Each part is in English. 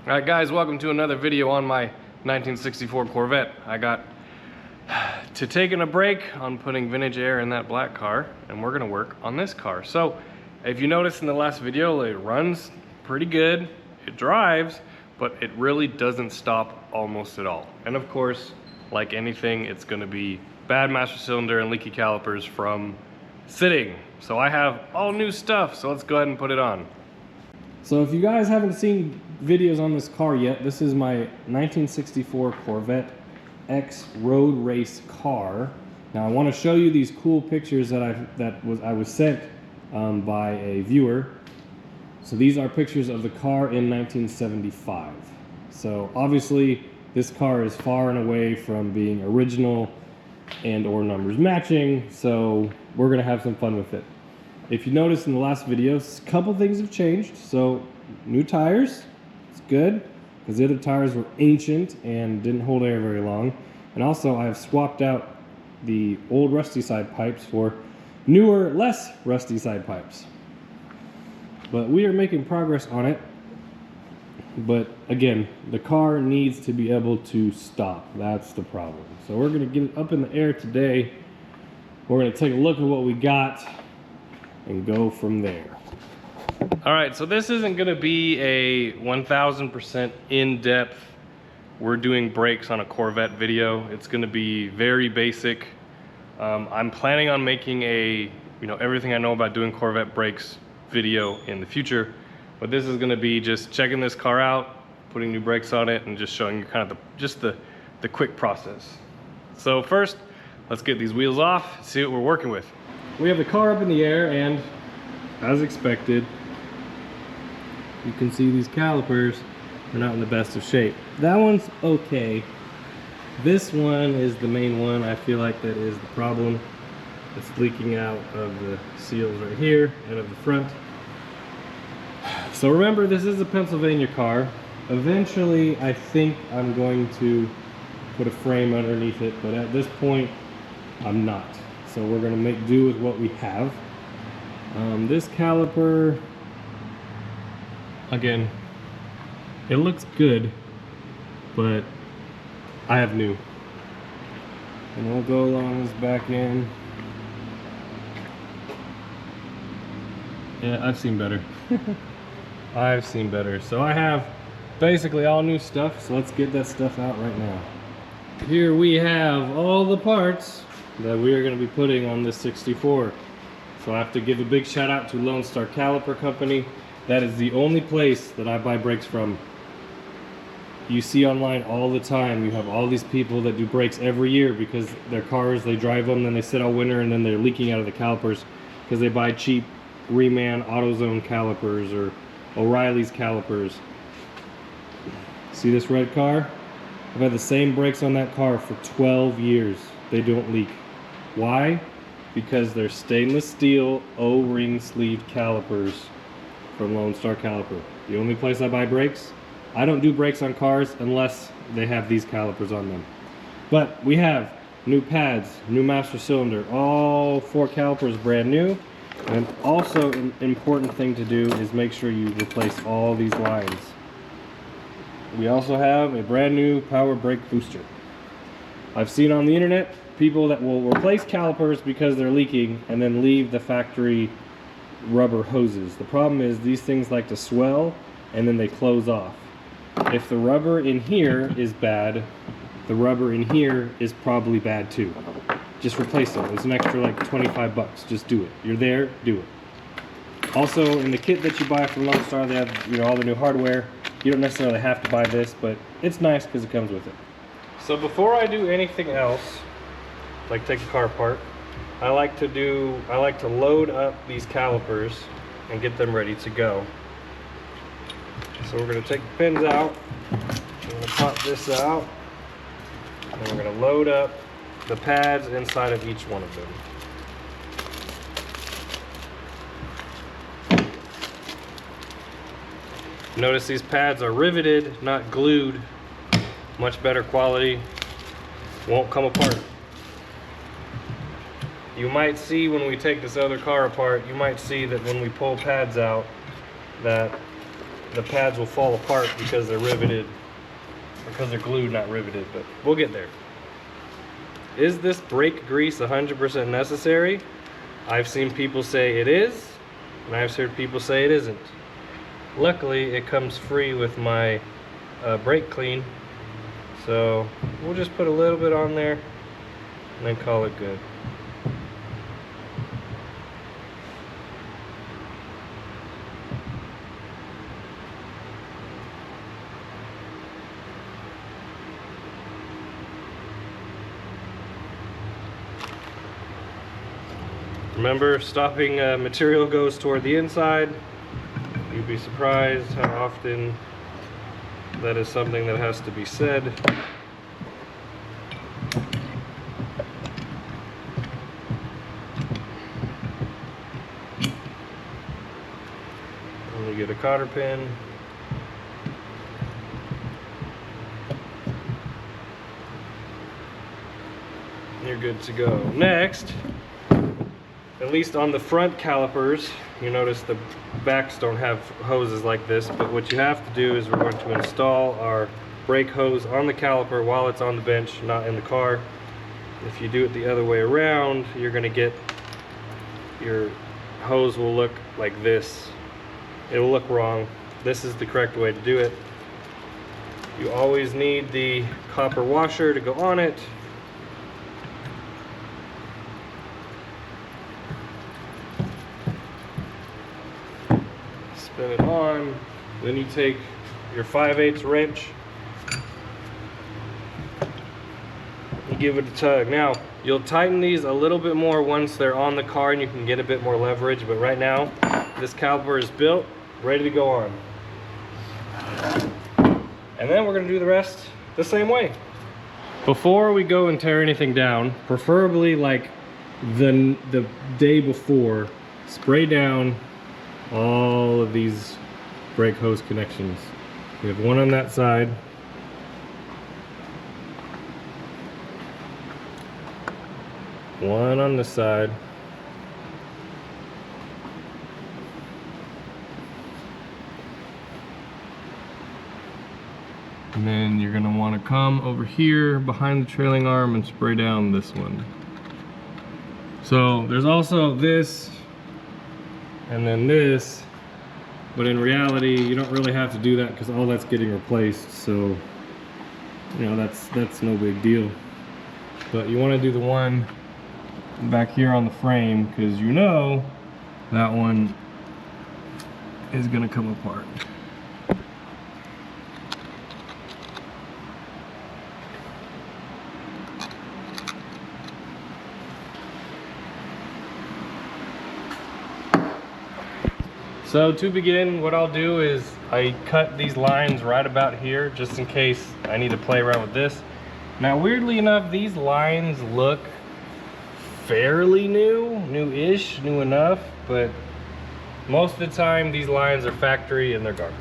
Alright guys, welcome to another video on my 1964 Corvette. I got to taking a break on putting vintage air in that black car, and we're gonna work on this car. So if you noticed in the last video, it runs pretty good, it drives, but it really doesn't stop almost at all. And of course, like anything, it's gonna be bad master cylinder and leaky calipers from sitting. So I have all new stuff, so let's go ahead and put it on. So if you guys haven't seen videos on this car yet, this is my 1964 Corvette X road race car. Now I want to show you these cool pictures that I was sent by a viewer. So these are pictures of the car in 1975. So obviously this car is far and away from being original and or numbers matching, so we're gonna have some fun with it. If you noticed in the last video, a couple things have changed. So new tires, it's good, because the other tires were ancient and didn't hold air very long. And also I have swapped out the old rusty side pipes for newer, less rusty side pipes. But we are making progress on it. But again, the car needs to be able to stop. That's the problem. So we're gonna get it up in the air today. We're gonna take a look at what we got and go from there. All right, so this isn't gonna be a 1000% in-depth, we're doing brakes on a Corvette video. It's gonna be very basic. I'm planning on making a, everything I know about doing Corvette brakes video in the future, but this is gonna be just checking this car out, putting new brakes on it, and just showing you kind of the quick process. So first, let's get these wheels off, see what we're working with. We have the car up in the air, and as expected, you can see these calipers are not in the best of shape. That one's okay. This one is the main one. I feel like that is the problem. It's leaking out of the seals right here and of the front. So remember, this is a Pennsylvania car. Eventually, I think I'm going to put a frame underneath it, but at this point, I'm not. So we're gonna make do with what we have. This caliper, again, it looks good, but I have new. And we'll go along this back end. Yeah, I've seen better. I've seen better. So I have basically all new stuff, so let's get that stuff out right now. Here we have all the parts that we are going to be putting on this 64. So I have to give a big shout out to Lone Star Caliper Company. That is the only place that I buy brakes from. You see online all the time, you have all these people that do brakes every year because their cars, they drive them, then they sit all winter, and then they're leaking out of the calipers because they buy cheap Reman AutoZone calipers or O'Reilly's calipers. See this red car? I've had the same brakes on that car for 12 years. They don't leak. Why? Because they're stainless steel O-ring sleeved calipers from Lone Star Caliper. The only place I buy brakes. I don't do brakes on cars unless they have these calipers on them. But we have new pads, new master cylinder, all 4 calipers brand new. And also an important thing to do is make sure you replace all these lines. We also have a brand new power brake booster. I've seen on the internet people that will replace calipers because they're leaking and then leave the factory rubber hoses. The problem is these things like to swell and then they close off. If the rubber in here is bad, the rubber in here is probably bad too. Just replace them. It's an extra like 25 bucks. Just do it. You're there, do it. Also, in the kit that you buy from Lone Star, they have all the new hardware. You don't necessarily have to buy this, but it's nice because it comes with it. So before I do anything else, like take the car apart, I like to load up these calipers and get them ready to go. So we're going to take the pins out, we're going to pop this out, and we're going to load up the pads inside of each one of them. Notice these pads are riveted, not glued. Much better quality, won't come apart. You might see when we take this other car apart, you might see that when we pull pads out that the pads will fall apart because they're riveted, because they're glued, not riveted, but we'll get there. Is this brake grease 100% necessary? I've seen people say it is, and I've heard people say it isn't. Luckily, it comes free with my brake clean, so we'll just put a little bit on there and then call it good. Remember, stopping material goes toward the inside. You'd be surprised how often that is something that has to be said. And you get a cotter pin. You're good to go. Next, at least on the front calipers, you notice the backs don't have hoses like this, but what you have to do is we're going to install our brake hose on the caliper while it's on the bench, not in the car. If you do it the other way around, you're going to get, your hose will look like this. It will look wrong. This is the correct way to do it. You always need the copper washer to go on it. Spin it on, then you take your 5/8 wrench, you give it a tug. Now, you'll tighten these a little bit more once they're on the car and you can get a bit more leverage, but right now, this caliper is built, ready to go on. And then we're gonna do the rest the same way. Before we go and tear anything down, preferably like the day before, spray down all of these brake hose connections. We have one on that side, one on this side, and then you're gonna want to come over here behind the trailing arm and spray down this one. So there's also this and then this, but in reality you don't really have to do that because all that's getting replaced, so you know that's no big deal. But you want to do the one back here on the frame because you know that one is going to come apart. So to begin, what I'll do is I cut these lines right about here just in case I need to play around with this. Now weirdly enough, these lines look fairly new-ish, new enough, but most of the time these lines are factory and they're garbage.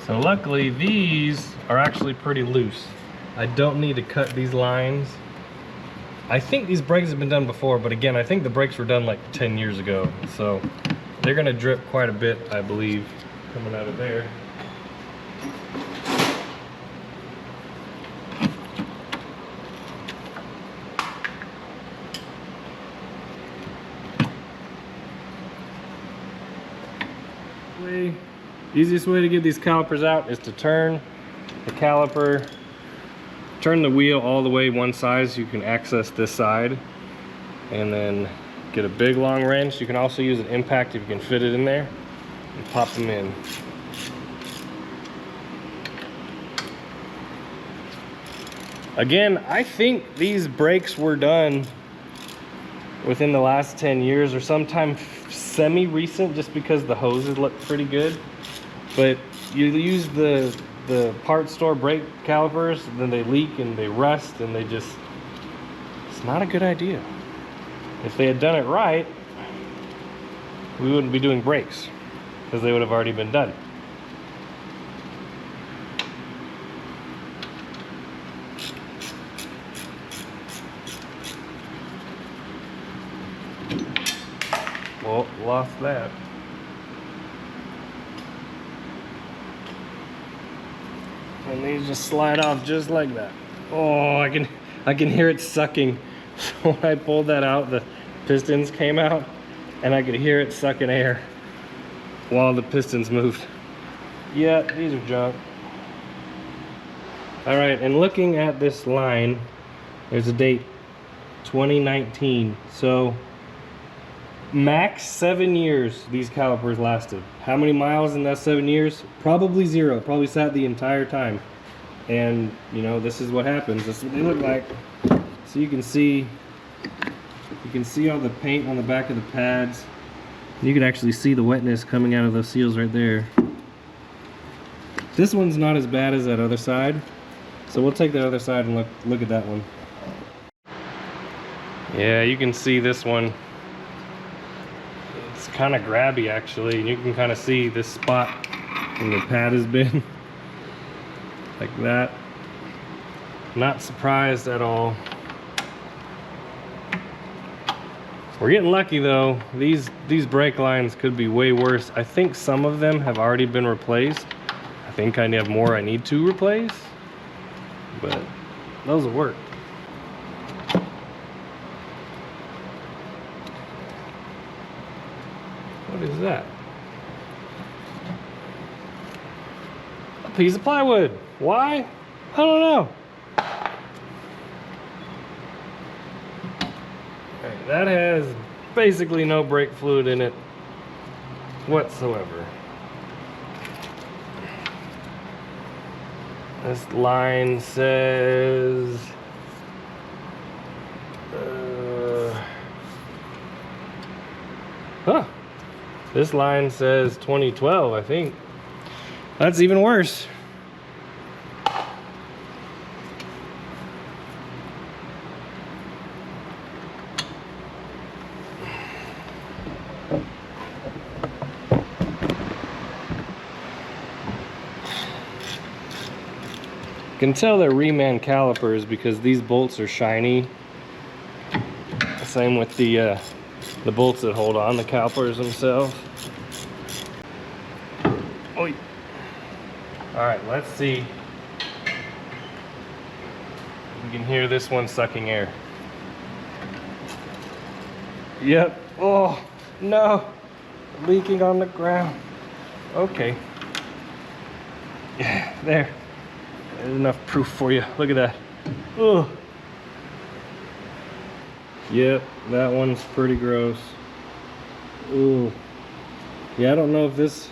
So luckily these are actually pretty loose. I don't need to cut these lines. I think these brakes have been done before, but again, I think the brakes were done like 10 years ago. So they're gonna drip quite a bit, I believe, coming out of there. Easiest way to get these calipers out is to turn the caliper, turn the wheel all the way one side so you can access this side, and then get a big long wrench. You can also use an impact if you can fit it in there, and pop them in. Again, I think these brakes were done within the last 10 years or sometime semi-recent, just because the hoses look pretty good. But you use the part store brake calipers, then they leak and they rust and they just, it's not a good idea. If they had done it right, we wouldn't be doing brakes because they would have already been done. Oh, lost that. And these just slide off just like that. Oh, I can hear it sucking. So when I pulled that out, the pistons came out and I could hear it sucking air while the pistons moved. Yeah, these are junk. All right, and looking at this line, there's a date, 2019. So max 7 years these calipers lasted. How many miles in that 7 years? Probably 0. Probably sat the entire time. And you know, this is what happens. This is what they look like. So you can see all the paint on the back of the pads. You can actually see the wetness coming out of those seals right there. This one's not as bad as that other side. So we'll take the other side and look at that one. Yeah, you can see this one. It's kind of grabby actually, and you can kind of see this spot where the pad has been. Like that. Not surprised at all. We're getting lucky though. These brake lines could be way worse. I think some of them have already been replaced. I think I have more I need to replace. But those will work. What is that? A piece of plywood. Why? I don't know. Alright, that has basically no brake fluid in it whatsoever. This line says this line says 2012, I think. That's even worse. You can tell they're reman calipers because these bolts are shiny. Same with the bolts that hold on the calipers themselves. Oy. All right, let's see. You can hear this one sucking air. Yep. Oh no, leaking on the ground. Okay. Yeah, there. There's enough proof for you. Look at that. Oh. Yep, that one's pretty gross. Ooh. Yeah, I don't know if this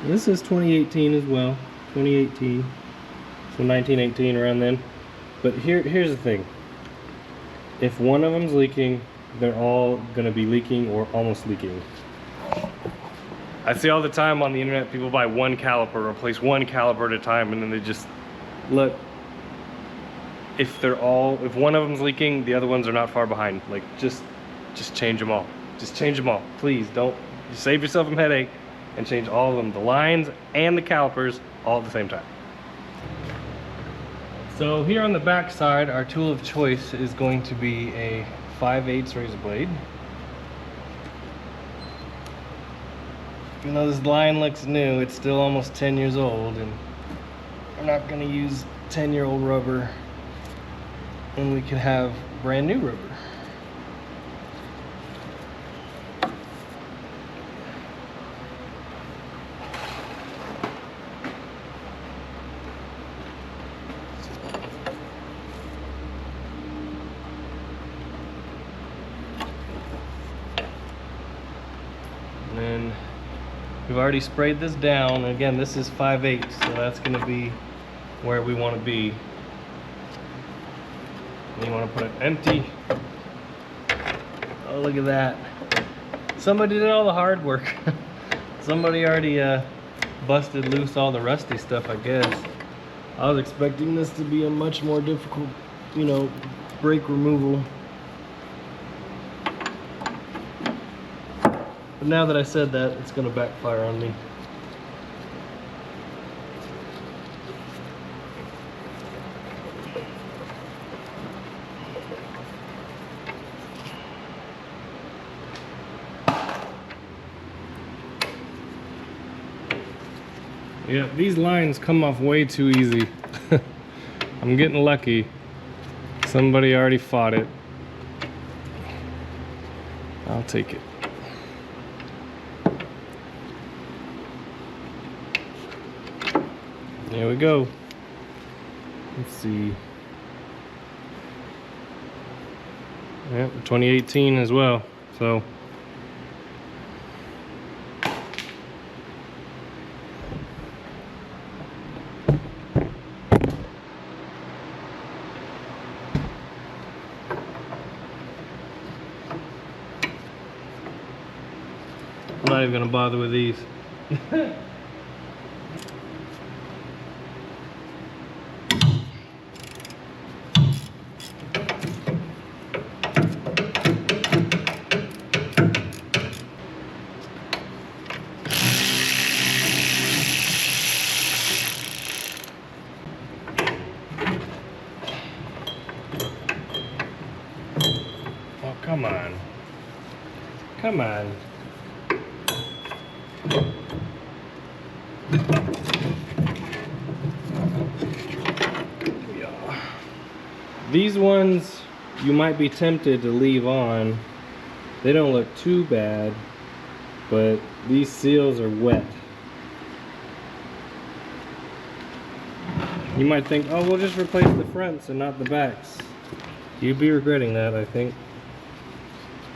is 2018 as well. 2018. So 1918 around then. But here's the thing. If one of them's leaking, they're all gonna be leaking or almost leaking. I see all the time on the internet people buy one caliper, replace one caliper at a time, and then they just let, if one of them's leaking, the other ones are not far behind. Like just change them all. Just change them all. Please don't, just save yourself a headache and change all of them, the lines and the calipers, all at the same time. So here on the back side, our tool of choice is going to be a 5/8 razor blade. Even though this line looks new, it's still almost 10 years old, and I'm not going to use 10-year-old rubber when we could have brand new rubber. And then we've already sprayed this down. Again, this is 5/8, so that's going to be where we want to be. And you want to put it empty. Oh, look at that. Somebody did all the hard work. Somebody already busted loose all the rusty stuff, I guess. I was expecting this to be a much more difficult, you know, brake removal. But now that I said that, it's going to backfire on me. Yeah, these lines come off way too easy. I'm getting lucky. Somebody already fought it. I'll take it. There we go. Let's see. Yep, 2018 as well. So I'm not even gonna bother with these. Oh, come on. Come on. These ones you might be tempted to leave on. They don't look too bad, but these seals are wet. You might think, oh, we'll just replace the fronts and not the backs. You'd be regretting that, I think.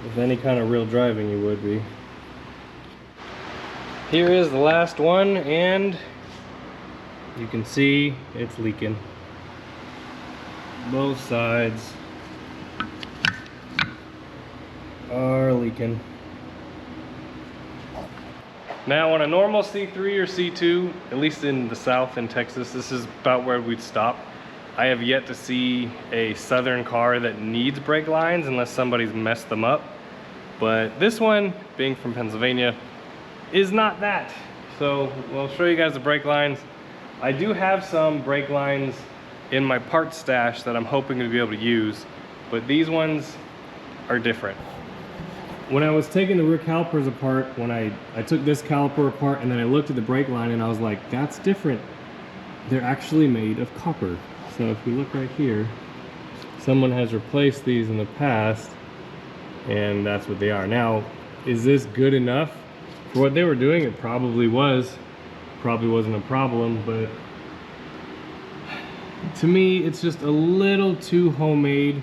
With any kind of real driving, you would be. Here is the last one, and you can see it's leaking. Both sides are leaking. Now on a normal C3 or C2, at least in the South in Texas, this is about where we'd stop. I have yet to see a Southern car that needs brake lines unless somebody's messed them up. But this one, being from Pennsylvania, is not that. So I'll show you guys the brake lines. I do have some brake lines in my parts stash that I'm hoping to be able to use, but these ones are different. When I was taking the rear calipers apart, when I took this caliper apart and then I looked at the brake line and I was like, that's different. They're actually made of copper. So if we look right here, someone has replaced these in the past and that's what they are. Now, is this good enough? For what they were doing, it probably was. Probably wasn't a problem, but to me, it's just a little too homemade.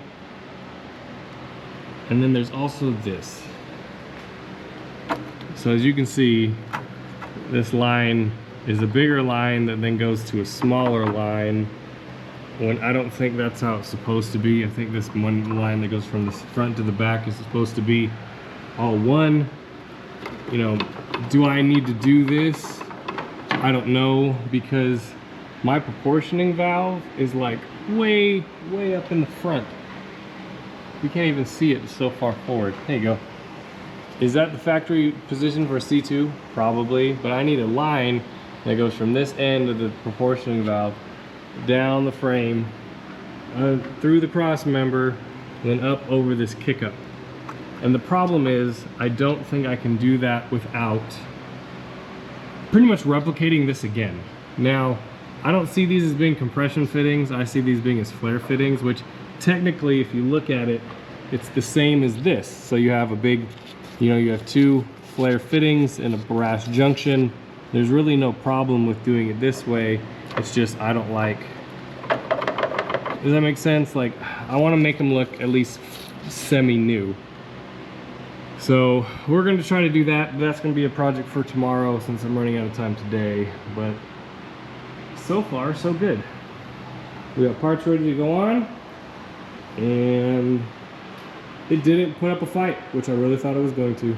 And then there's also this. So as you can see, this line is a bigger line that then goes to a smaller line, when I don't think that's how it's supposed to be. I think this one line that goes from the front to the back is supposed to be all one. You know, do I need to do this? I don't know, because my proportioning valve is like way up in the front. You can't even see it, it's so far forward. There you go. Is that the factory position for a C2? Probably, but I need a line that goes from this end of the proportioning valve down the frame, through the cross member, and then up over this kick up. And the problem is, I don't think I can do that without pretty much replicating this again. Now, I don't see these as being compression fittings, I see these being as flare fittings, which technically, if you look at it, it's the same as this. So you have a big, you know, you have two flare fittings and a brass junction. There's really no problem with doing it this way. It's just, I don't like, does that make sense? Like, I want to make them look at least semi-new. So we're going to try to do that. That's going to be a project for tomorrow since I'm running out of time today. But so far, so good. We got parts ready to go on, and it didn't put up a fight, which I really thought it was going to.